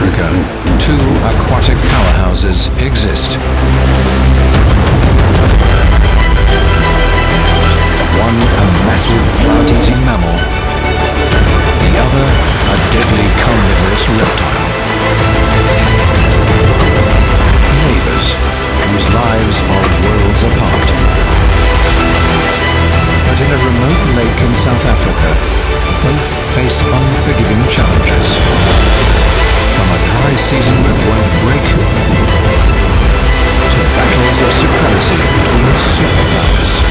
Africa, two aquatic powerhouses exist. One a massive plant-eating mammal, the other a deadly carnivorous reptile. Neighbors whose lives are worlds apart. But in a remote lake in South Africa, both face unforgiving challenges. From a dry season that won't break, to battles of supremacy between superpowers,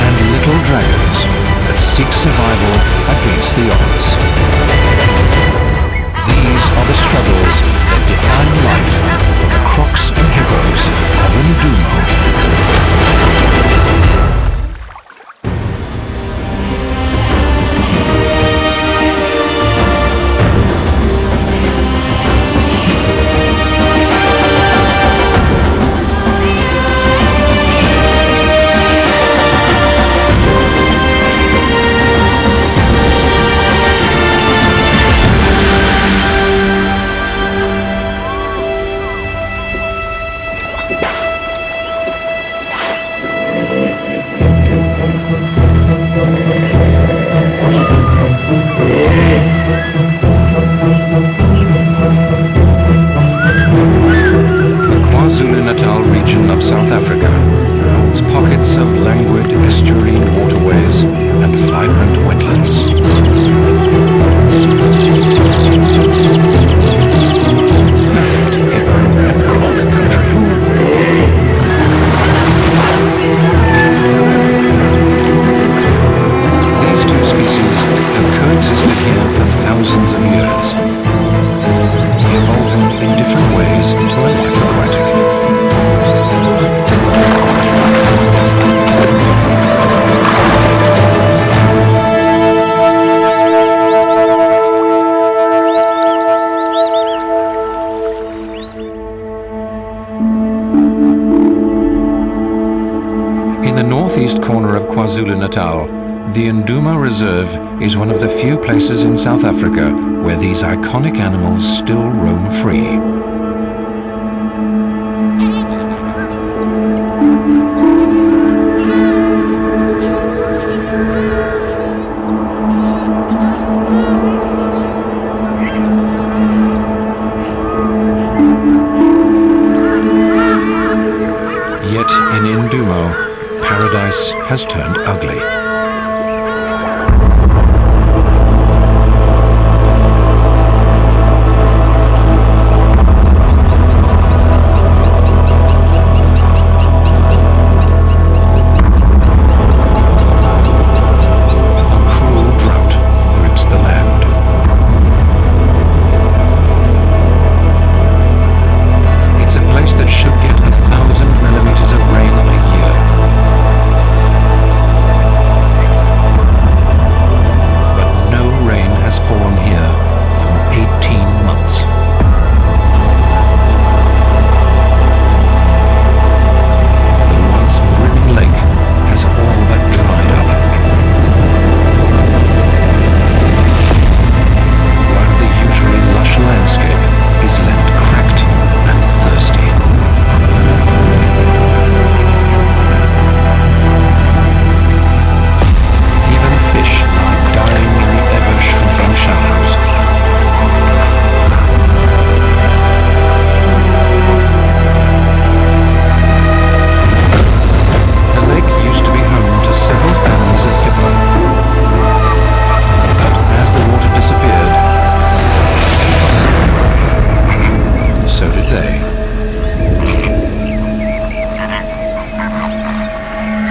and little dragons that seek survival against the odds. These are the struggles that define life for the crocs and hippos of Ndumo. The Kwa-Zulu Natal region of South Africa holds pockets of languid estuarine waterways and vibrant wetlands. Perfect hippo and croc country. These two species have coexisted here for thousands of years, evolving in different ways to a life aquatic. In the northeast corner of Kwa-Zulu Natal, the Ndumo Reserve is one of the few places in South Africa where these iconic animals still roam free. Yet in Ndumo, paradise has turned ugly.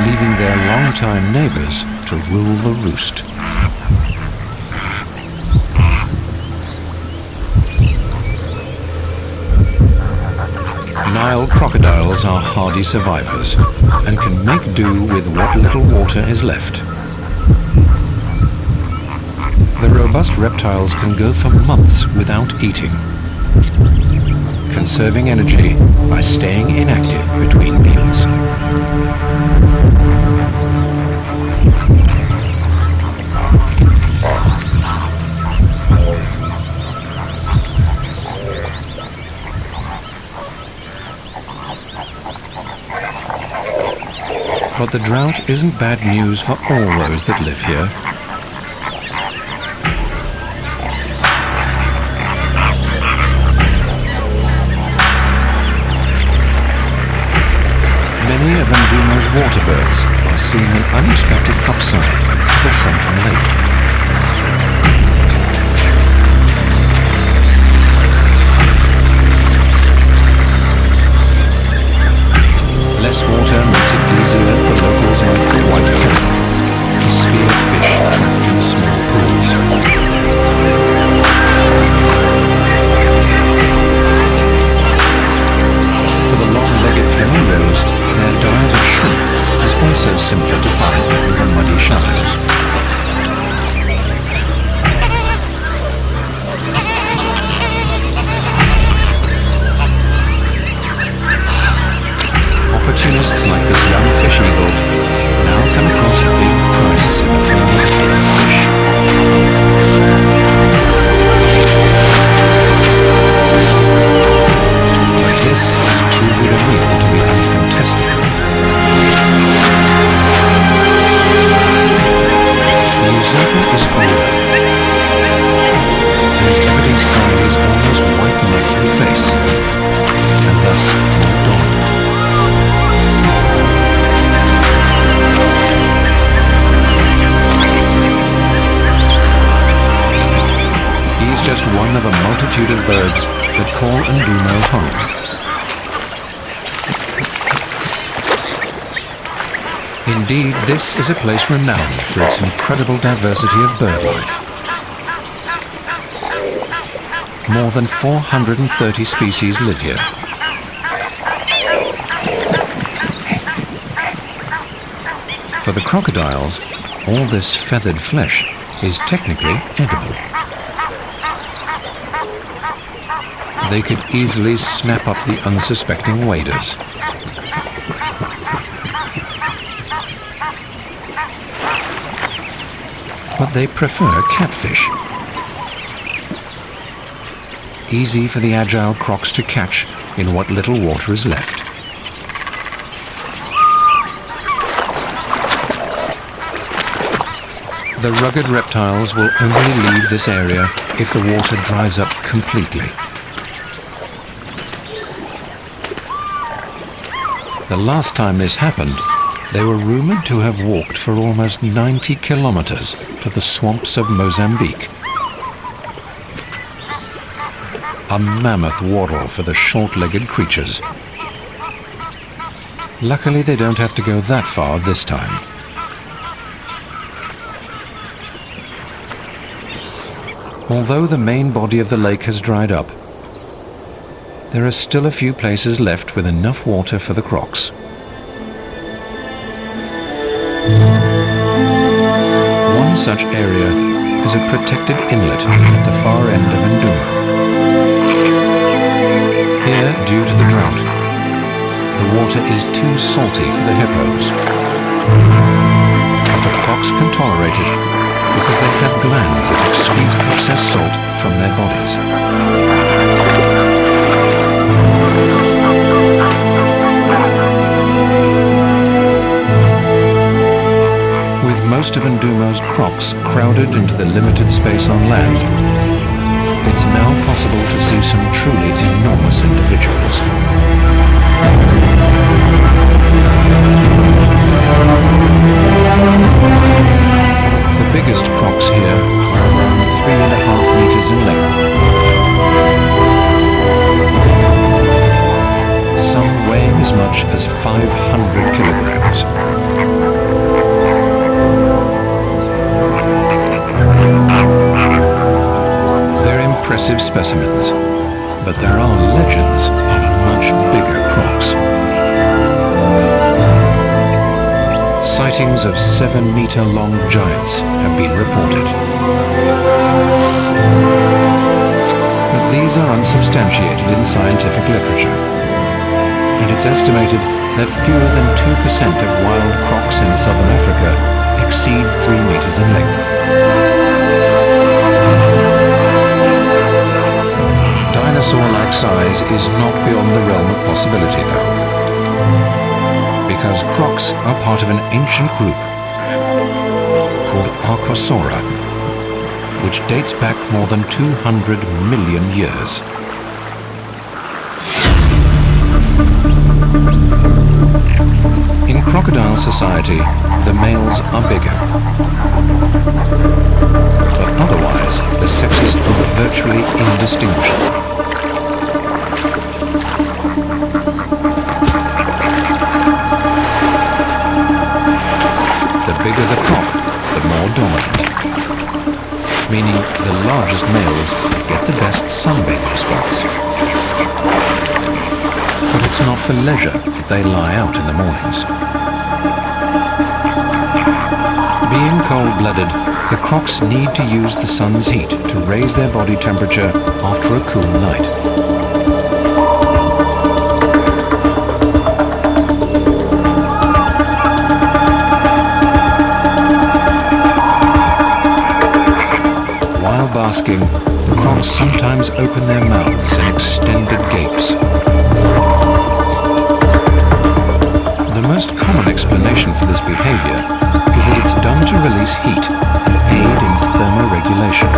Leaving their long-time neighbors to rule the roost. Nile crocodiles are hardy survivors and can make do with what little water is left. The robust reptiles can go for months without eating, conserving energy by staying inactive between meals. But the drought isn't bad news for all those that live here. Many of Ndumo's water birds are seeing an unexpected upside to the shrunken lake. Less water makes it easier for locals like the white hippo to spear fish trapped in small pools. For the long-legged flamingos, their diet of shrimp is also simpler to find in the muddy shallows. Opportunists like this young fish eagle now come across big prizes in the form of fish. But this is too good a meal to be uncontested. The usurper is older, as evidenced by his almost white neck and face, and thus more dominant. He's just one of a multitude of birds that call Ndumo home. Indeed, this is a place renowned for its incredible diversity of bird life. More than 430 species live here. For the crocodiles, all this feathered flesh is technically edible. They could easily snap up the unsuspecting waders. But they prefer catfish. Easy for the agile crocs to catch in what little water is left. The rugged reptiles will only leave this area if the water dries up completely. The last time this happened, they were rumored to have walked for almost 90 kilometers to the swamps of Mozambique. A mammoth waddle for the short-legged creatures. Luckily, they don't have to go that far this time. Although the main body of the lake has dried up, there are still a few places left with enough water for the crocs. One such area is a protected inlet at the far end of Ndumo. Here, due to the drought, the water is too salty for the hippos. But the crocs can tolerate it because they have glands that excrete excess salt from their bodies. With most of Ndumo's crocs crowded into the limited space on land, it's now possible to see some truly enormous individuals. The biggest crocs here are around 3.5 meters in length. Some weighing as much as 500 kilograms. They're impressive specimens, but there are legends of much bigger crocs. Sightings of 7-meter-long giants have been reported. But these are unsubstantiated in scientific literature, and it's estimated that fewer than 2% of wild crocs in southern Africa exceed 3 meters in length. Dinosaur-like size is not beyond the realm of possibility, though, because crocs are part of an ancient group called Archosaura, which dates back more than 200 million years. In crocodile society, the males are bigger, but otherwise the sexes are virtually indistinguishable. The bigger the croc, the more dominant, meaning the largest males get the best sunbathing spots. But it's not for leisure that they lie out in the mornings. Being cold-blooded, the crocs need to use the sun's heat to raise their body temperature after a cool night. While basking, the crocs sometimes open their mouths in extended gapes. The most common explanation for this behavior is that it's done to release heat and aid in thermoregulation.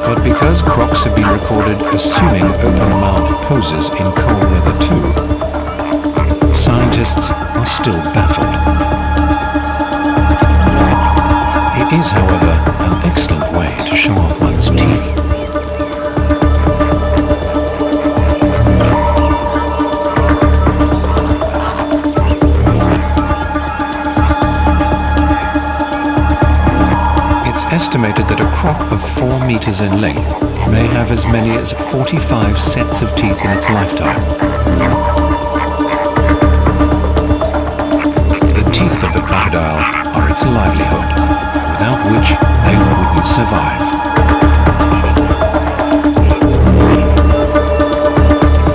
But because crocs have been recorded assuming open-mouthed poses in cold weather too, scientists are still baffled. It is, however, an excellent way to show off one's teeth. It's estimated that a croc of 4 meters in length may have as many as 45 sets of teeth in its lifetime. The teeth of the crocodile are its livelihood, without which they wouldn't survive.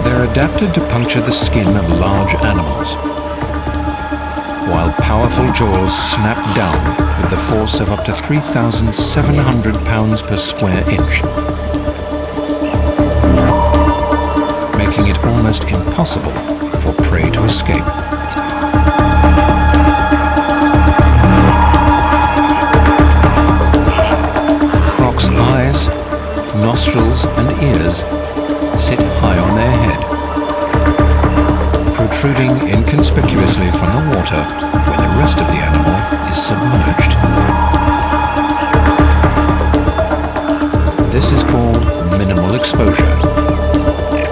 They're adapted to puncture the skin of large animals, while powerful jaws snap down with the force of up to 3,700 pounds per square inch, making it almost impossible for prey to escape. Crocs' eyes, nostrils and ears sit high on their head, protruding inconspicuously from the water when the rest of the animal is submerged. This is called minimal exposure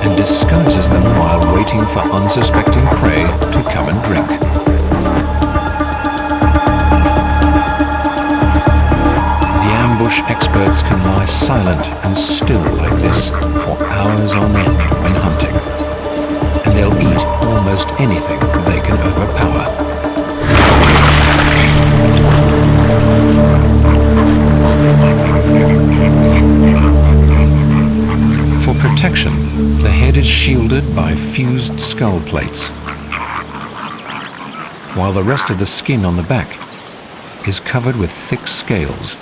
and disguises them while waiting for unsuspecting prey to come and drink. The ambush experts can lie silent and still like this for hours on end when hunting, and they'll eat almost anything they can overpower. For protection, the head is shielded by fused skull plates, while the rest of the skin on the back is covered with thick scales.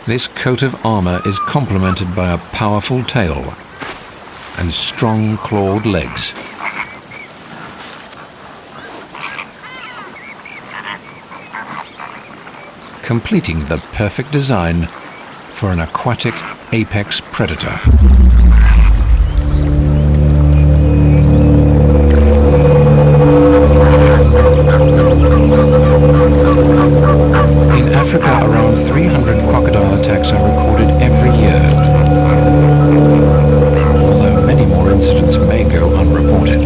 This coat of armor is complemented by a powerful tail and strong clawed legs. Completing the perfect design for an aquatic apex predator. In Africa, around 300 crocodile attacks are recorded every year, although many more incidents may go unreported.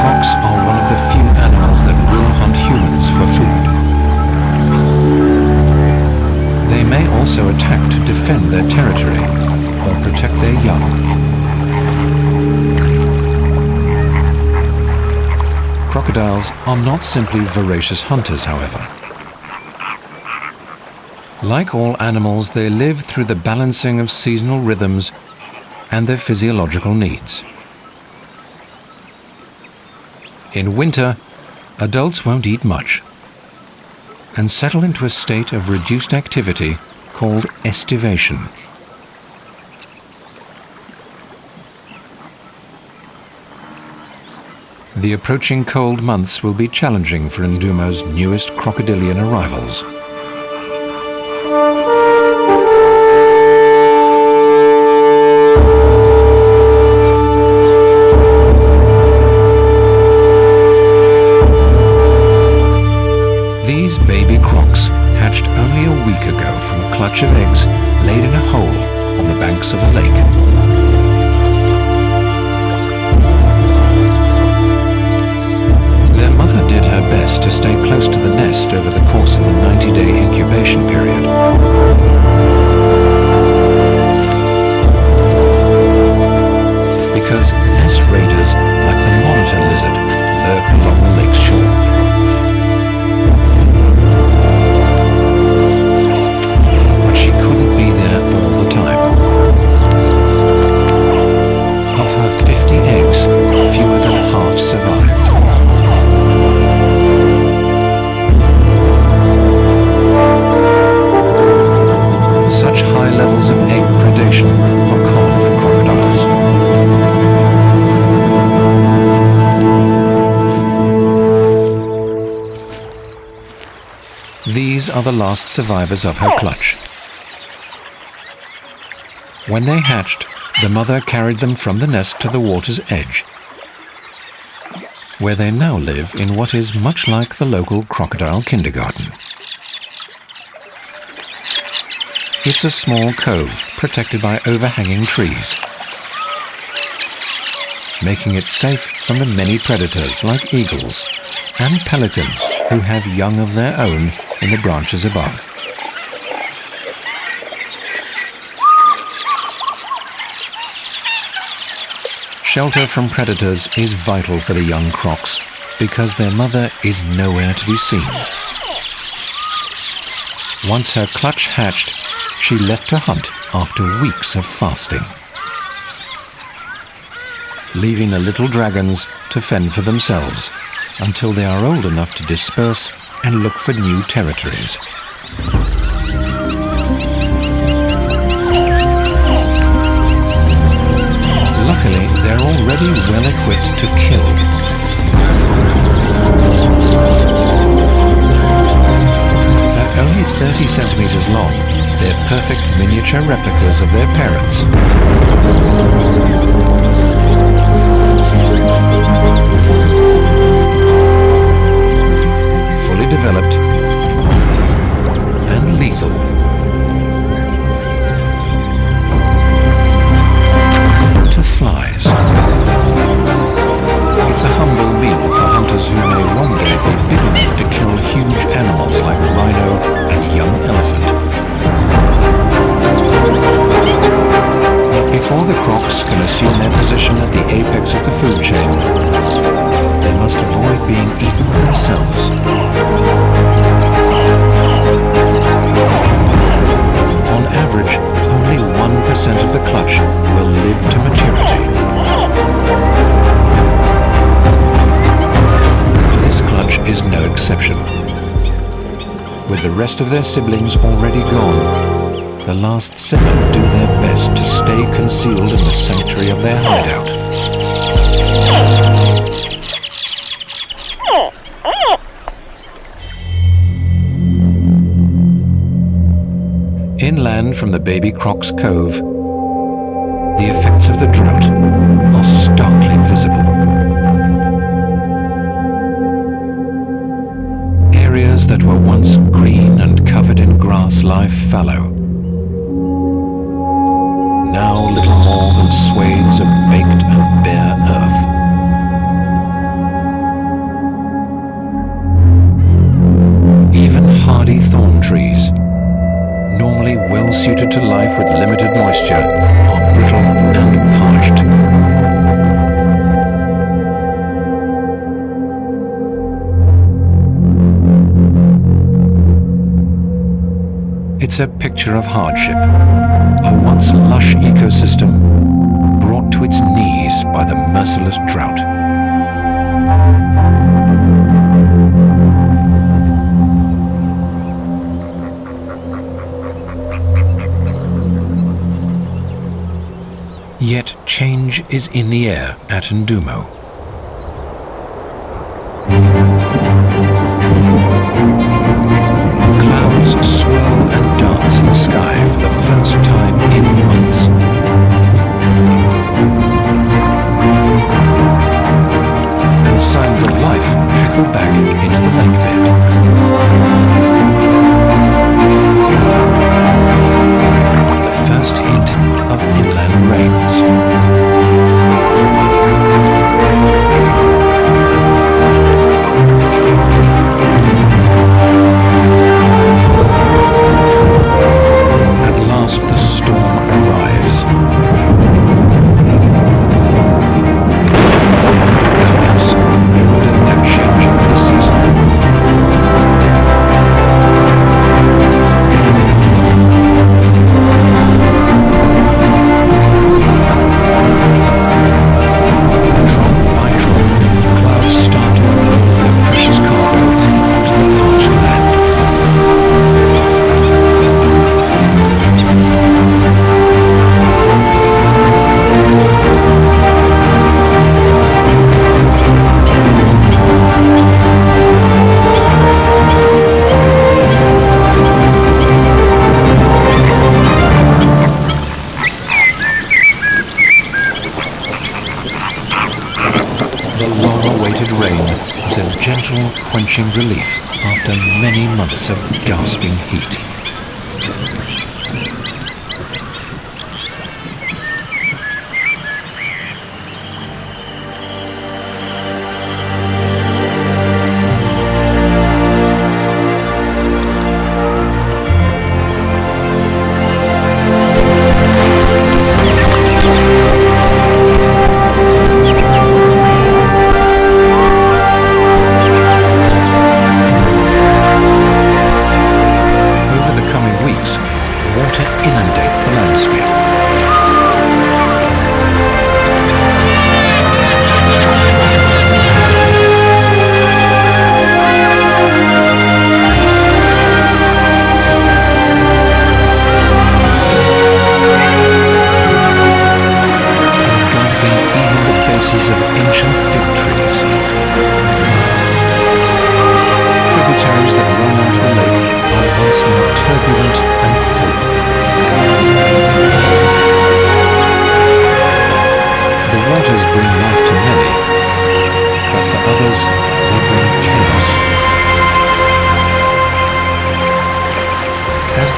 Crocs are one of the few animals that will hunt humans for food. They may also attack to defend their territory or protect their young. Crocodiles are not simply voracious hunters, however. Like all animals, they live through the balancing of seasonal rhythms and their physiological needs. In winter, adults won't eat much and settle into a state of reduced activity called estivation. The approaching cold months will be challenging for Ndumo's newest crocodilian arrivals. These baby crocs hatched only a week ago from a clutch of eggs laid in a hole on the banks of a lake. Their mother did her best to stay close to the nest over the course of the 90-day incubation period. Because nest raiders like the monitor lizard lurk along the lake's shore. But she couldn't be there all the time. Of her 50 eggs, fewer than half survived. Such high levels of egg predation are common for crocodiles. These are the last survivors of her clutch. When they hatched, the mother carried them from the nest to the water's edge, where they now live in what is much like the local crocodile kindergarten. It's a small cove protected by overhanging trees, making it safe from the many predators like eagles and pelicans who have young of their own in the branches above. Shelter from predators is vital for the young crocs because their mother is nowhere to be seen. Once her clutch hatched, she left to hunt after weeks of fasting, leaving the little dragons to fend for themselves until they are old enough to disperse and look for new territories. Luckily, they're already well equipped to kill. At only 30 centimeters long, they're perfect miniature replicas of their parents. Fully developed and lethal. To flies. It's a humble meal for hunters who may one day be big enough to kill huge animals like rhino and young elephant. But before the crocs can assume their position at the apex of the food chain, they must avoid being eaten themselves. On average, only 1% of the clutch will live to maturity. This clutch is no exception. With the rest of their siblings already gone, the last 7 do their best to stay concealed in the sanctuary of their hideout. Inland from the baby croc's cove, the effects of the drought are starkly visible. Areas that were once green and covered in grass lie fallow. Now little more than swathes of baked and bare earth. Even hardy thorn trees, normally well suited to life with limited moisture, are brittle and parched. It's a picture of hardship, a once lush ecosystem brought to its knees by the merciless drought. Yet change is in the air at Ndumo. Clouds swirl and dance in the sky for the first time in months. And signs of life trickle back into the lake bed. The first hint of inland rains. At last the storm arrives. Collapse heralding the changing of the season. Quenching relief after many months of gasping heat.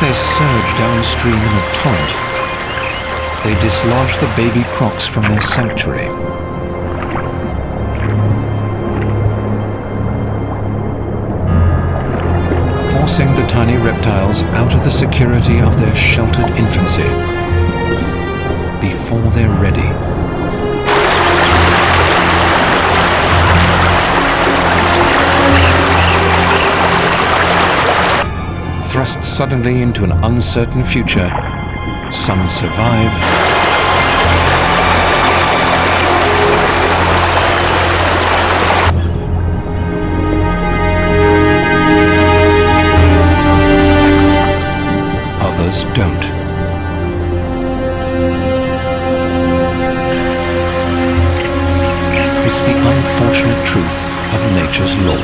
They surge downstream in a torrent. They dislodge the baby crocs from their sanctuary. Forcing the tiny reptiles out of the security of their sheltered infancy before they're ready. Thrust suddenly into an uncertain future, some survive, others don't. It's the unfortunate truth of nature's law.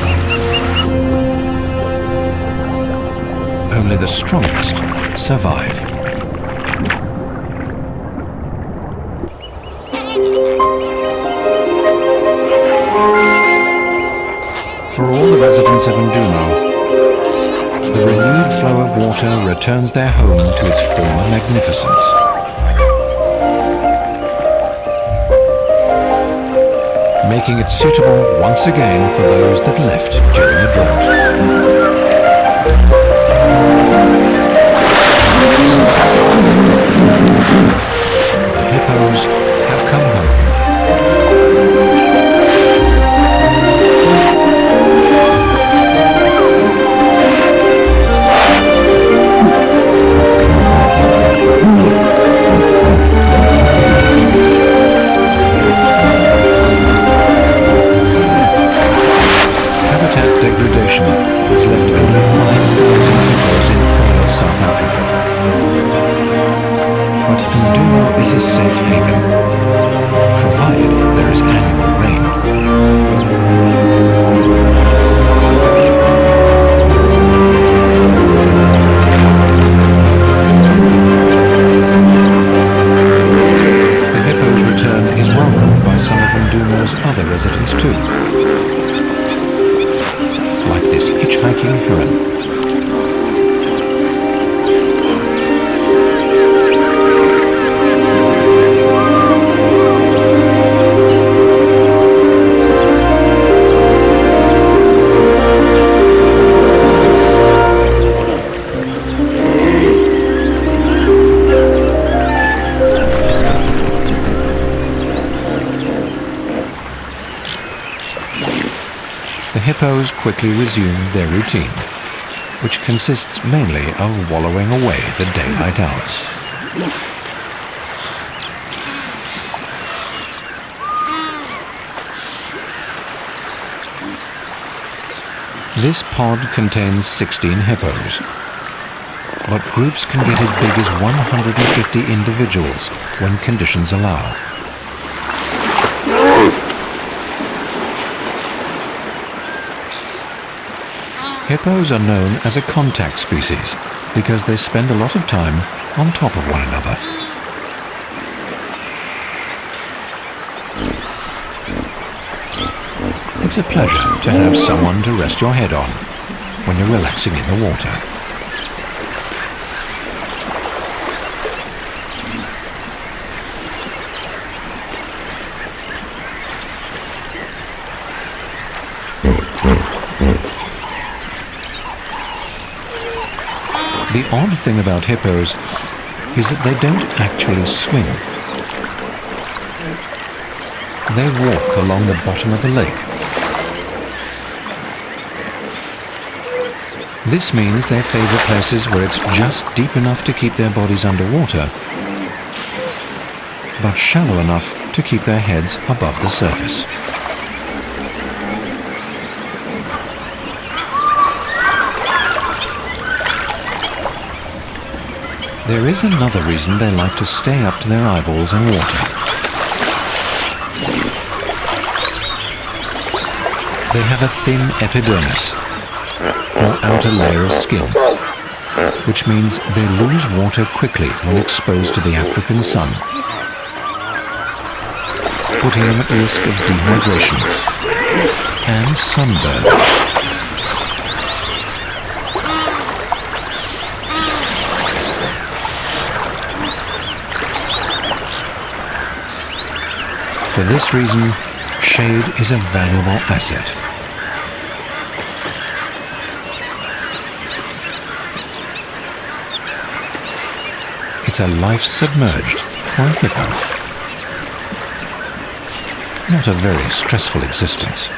Only the strongest survive. For all the residents of Ndumo, the renewed flow of water returns their home to its former magnificence. Making it suitable once again for those that left during the drought. The hippos have come home. Habitat degradation has left only 5,000 hippos in all of South Africa. But Ndumo is a safe haven. hippos quickly resume their routine, which consists mainly of wallowing away the daylight hours. This pod contains 16 hippos, but groups can get as big as 150 individuals when conditions allow. Hippos are known as a contact species because they spend a lot of time on top of one another. It's a pleasure to have someone to rest your head on when you're relaxing in the water. The odd thing about hippos is that they don't actually swim. They walk along the bottom of the lake. This means they favor places where it's just deep enough to keep their bodies underwater, but shallow enough to keep their heads above the surface. There is another reason they like to stay up to their eyeballs in water. They have a thin epidermis, or outer layer of skin, which means they lose water quickly when exposed to the African sun, putting them at risk of dehydration and sunburn. For this reason, shade is a valuable asset. It's a life submerged for a hippo. Not a very stressful existence.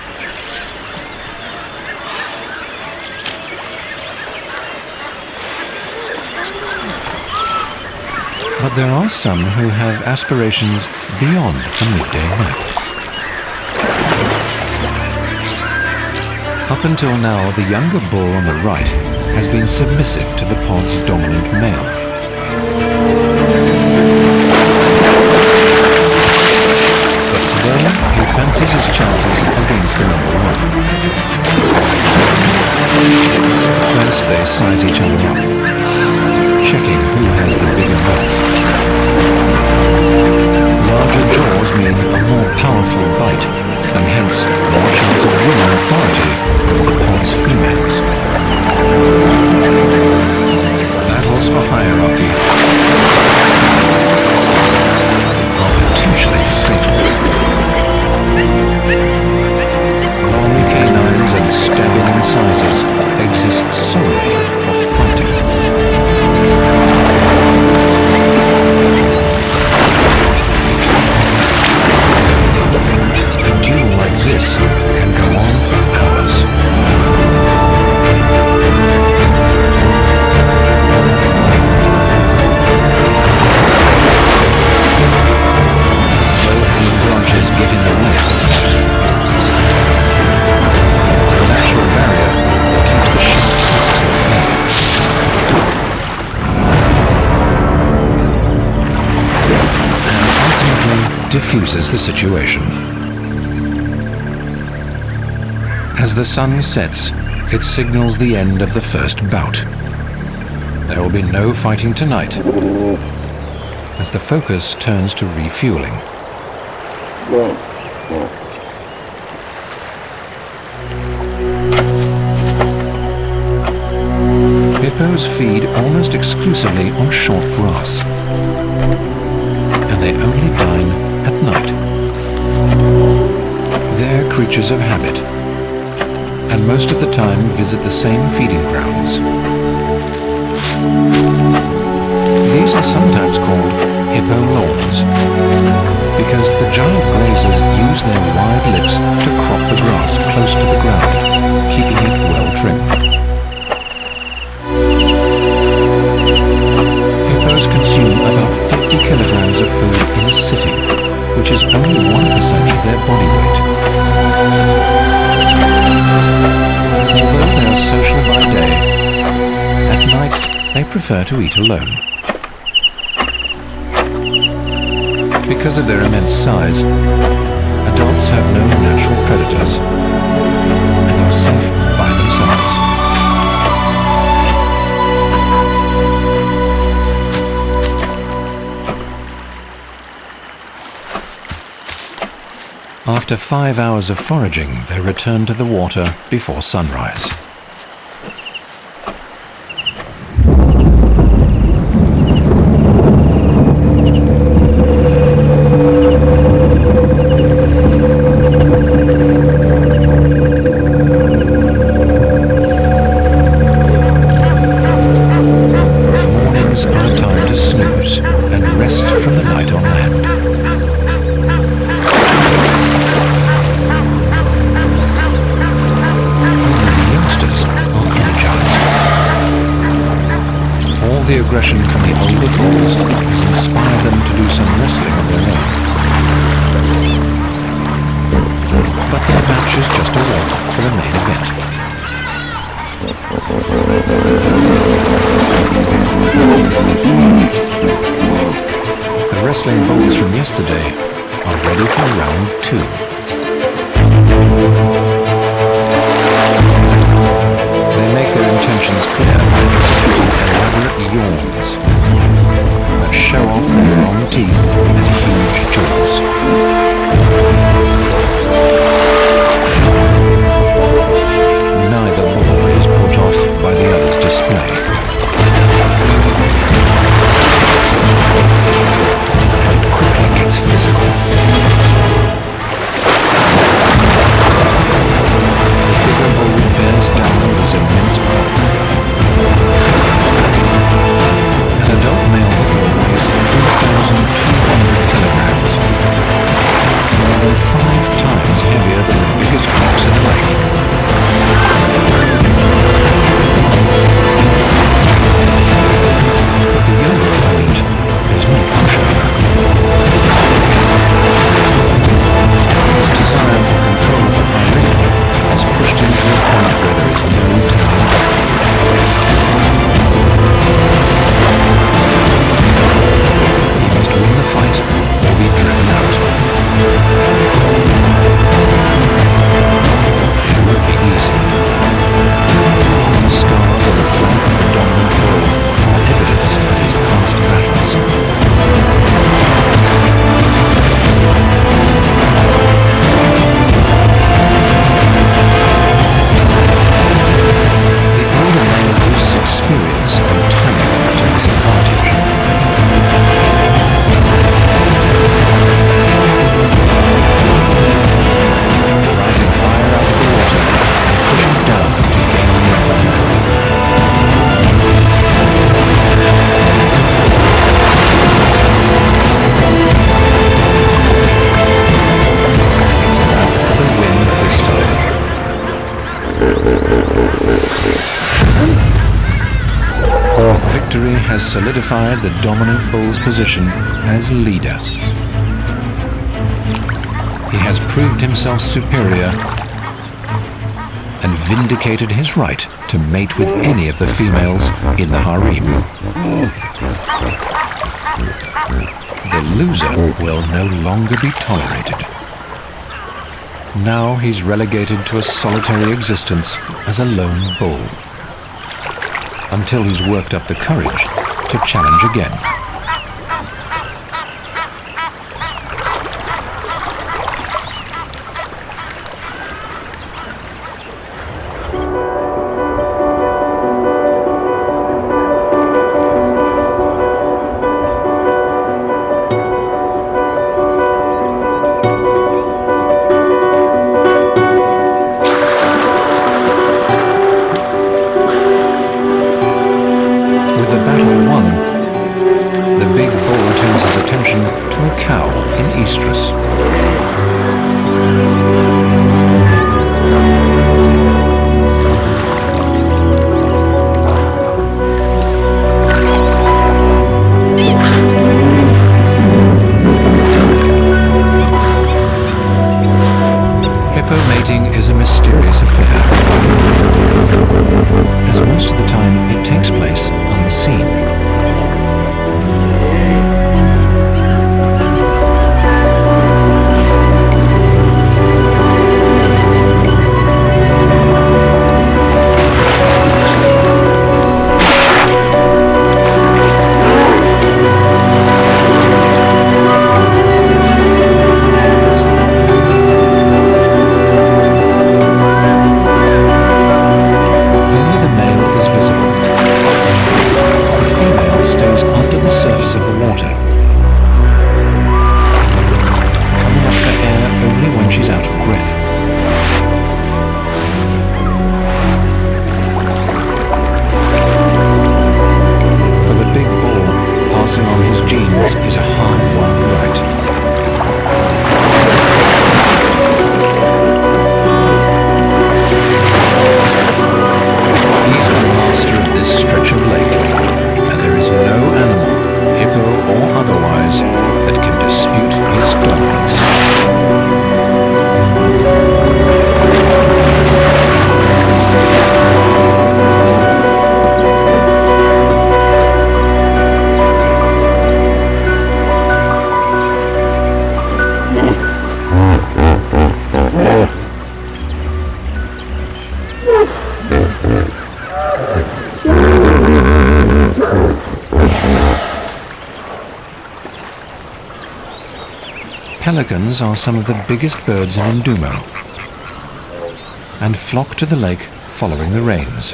But there are some who have aspirations beyond a midday nap. Up until now, the younger bull on the right has been submissive to the pod's dominant male. But today, he fancies his chances against the number one. First, they size each other up, checking who has the bigger mouth. Larger jaws mean a more powerful bite, and hence more chance of winning authority over the pod's females. Battles for hierarchy are potentially fatal. Long canines and stabbing incisors exist solely for fighting. A duel like this can go on for hours. Low-hanging branches get in the way. A natural barrier that keeps the sharp tusks at bay. And ultimately diffuses the situation. As the sun sets, it signals the end of the first bout. There will be no fighting tonight, as the focus turns to refueling. Hippos feed almost exclusively on short grass, and they only dine at night. They're creatures of habit, and most of the time visit the same feeding grounds. These are sometimes called hippo lawns, because the giant grazers use their wide lips to crop the grass close to the ground. they prefer to eat alone. Because of their immense size, adults have no natural predators and are safe by themselves. After 5 hours of foraging, they return to the water before sunrise. Mornings are a time to snooze and rest from the night on land. The aggression from the older bulls has inspired them to do some wrestling of their own. But their match is just a warm-up for the main event. The wrestling bulls from yesterday are ready for round 2. They make their intentions clear by executing elaborate yawns that show off their long teeth and huge jaws. Neither bull is put off by the other's display. And it quickly gets physical. The bigger bull bears down with his immense bulk. An adult male hippo weighs 3,200 kilograms, more than 5 times heavier than the biggest crocs in the lake. But the younger opponent is no pushover. His desire for control of the harem has pushed him to a point where there is no turning back. He must win the fight or be driven out. It won't be easy. The scars on the flank of the dominant bull are evidence of his past battles. The older male uses experience and timing to his advantage. Rising higher out of the water and pushing down to gain the upper hand. It's enough for the win this time. Victory has solidified the dominant bull's position as leader. He has proved himself superior and vindicated his right to mate with any of the females in the harem. The loser will no longer be tolerated. Now he's relegated to a solitary existence as a lone bull, until he's worked up the courage to challenge again. As most of the time it takes place on the sea. stays under the surface of the water, coming up for air only when she's out of breath. For the big bull, passing on his genes is a hard-won right. He's the master of this stretch of lake, and there is no animal, hippo or otherwise, that can dispute his dominance. Pelicans are some of the biggest birds in Ndumo and flock to the lake following the rains.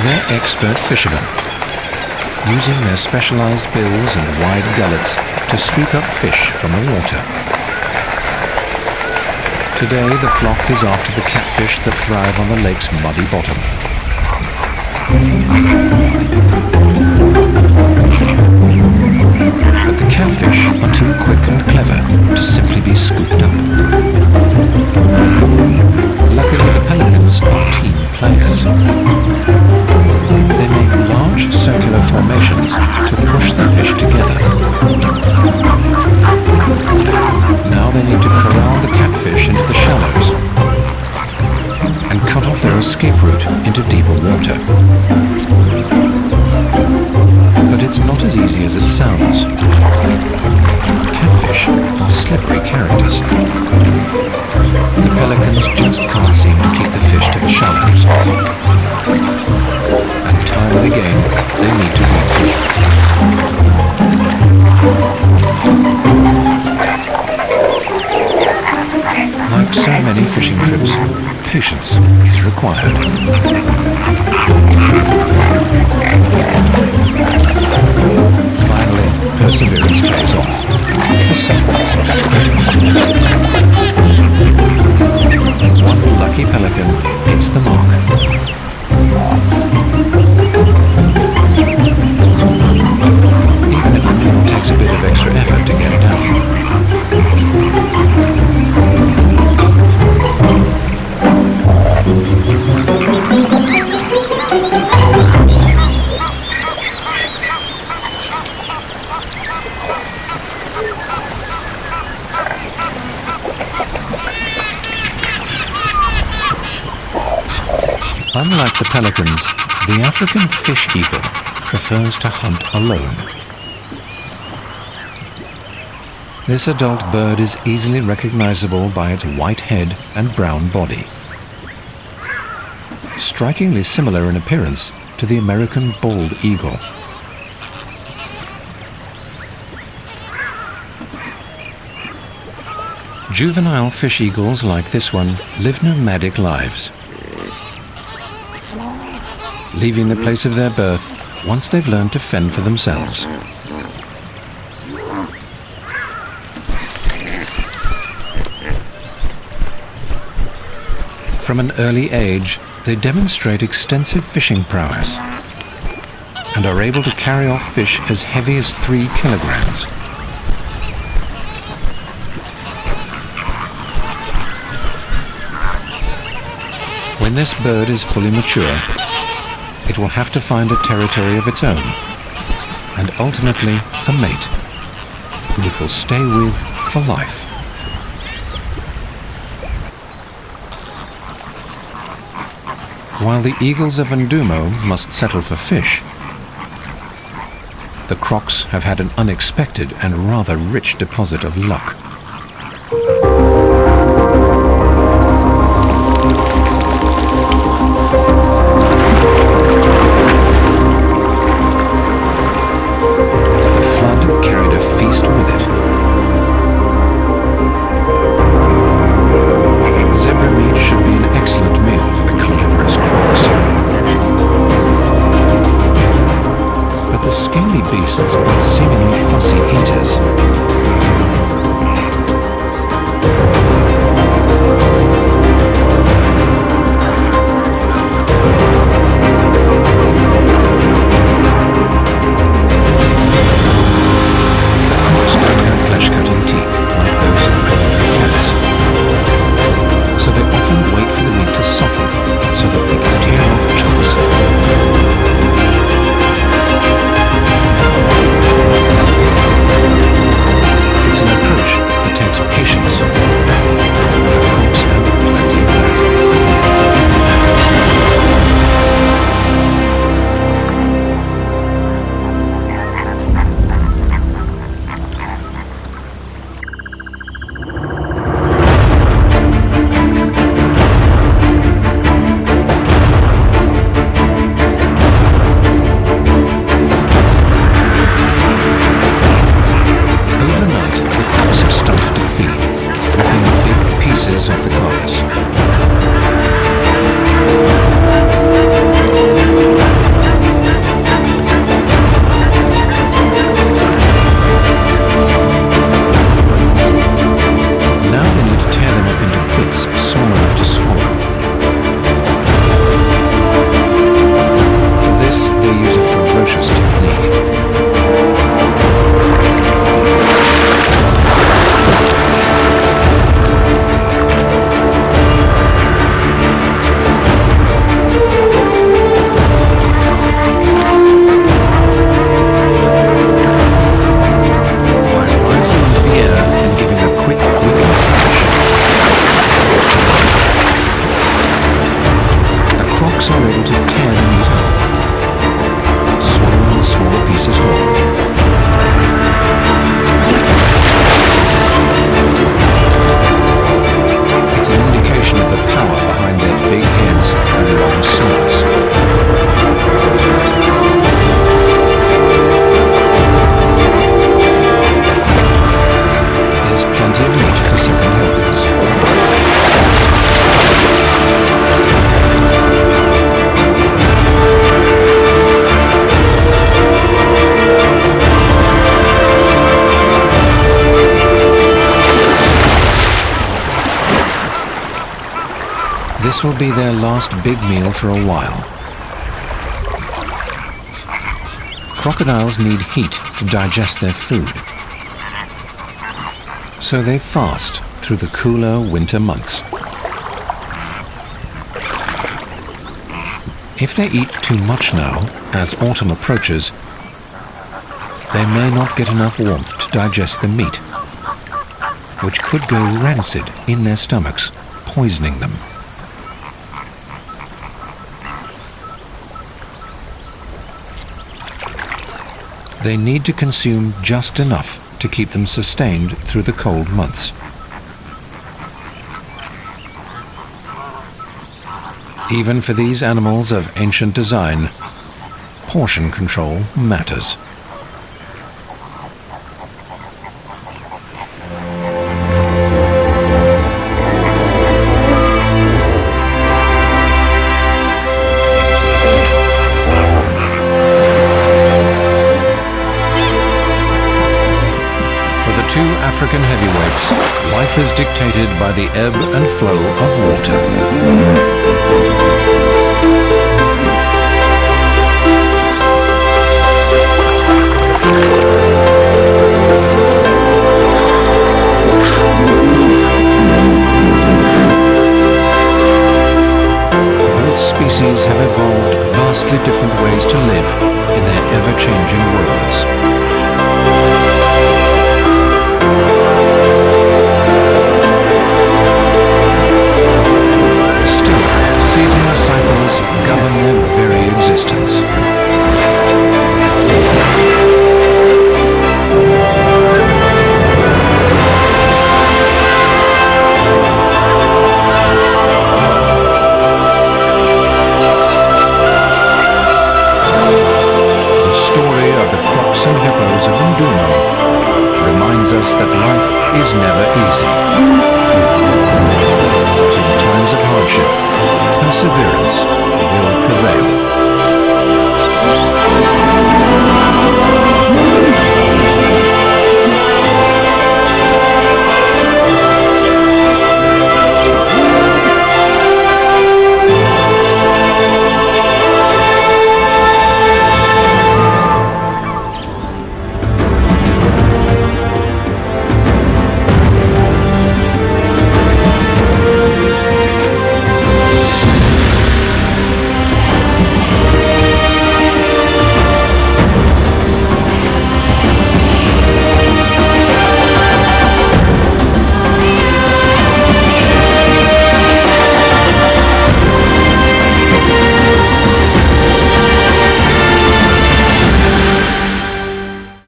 They're expert fishermen, using their specialized bills and wide gullets to sweep up fish from the water. Today the flock is after the catfish that thrive on the lake's muddy bottom. But the catfish are too quick and clever to simply be scooped up. Luckily the pelicans are team players. They make large circular formations to push the fish together. Now they need to corral the catfish into the shallows and cut off their escape route into deeper water. But it's not as easy as it sounds. Catfish are slippery characters. The pelicans just can't seem to keep the fish to the shallows. And time and again, they need to regroup. Like so many fishing trips, patience is required. Finally, perseverance pays off. For some. One lucky pelican hits the mark. Even if the meal takes a bit of extra effort to get down. Unlike the pelicans, the African fish eagle prefers to hunt alone. This adult bird is easily recognizable by its white head and brown body. Strikingly similar in appearance to the American bald eagle. Juvenile fish eagles like this one live nomadic lives, leaving the place of their birth once they've learned to fend for themselves. From an early age, they demonstrate extensive fishing prowess and are able to carry off fish as heavy as 3 kilograms. When this bird is fully mature, it will have to find a territory of its own, and ultimately a mate, who it will stay with for life. While the eagles of Ndumo must settle for fish, the crocs have had an unexpected and rather rich deposit of luck. feasts on seemingly fussy eaters. Crocs don't have flesh-cutting teeth like those of predatory cats, so they often wait for the meat to soften so that they can tear off chunks. It's an approach that takes patience, but crocs have plenty of that. Of the carcass. Now they need to tear them up into bits small enough to swallow. For this, they use a ferocious technique. This will be their last big meal for a while. Crocodiles need heat to digest their food, so they fast through the cooler winter months. If they eat too much now, as autumn approaches, they may not get enough warmth to digest the meat, which could go rancid in their stomachs, poisoning them. They need to consume just enough to keep them sustained through the cold months. Even for these animals of ancient design, portion control matters. Two African heavyweights, life is dictated by the ebb and flow of water. Both species have evolved vastly different ways to live in their ever-changing worlds. Seasonal cycles govern their very existence. The story of the crocs and hippos of Ndumo reminds us that life is never easy. But in times of hardship, perseverance will prevail.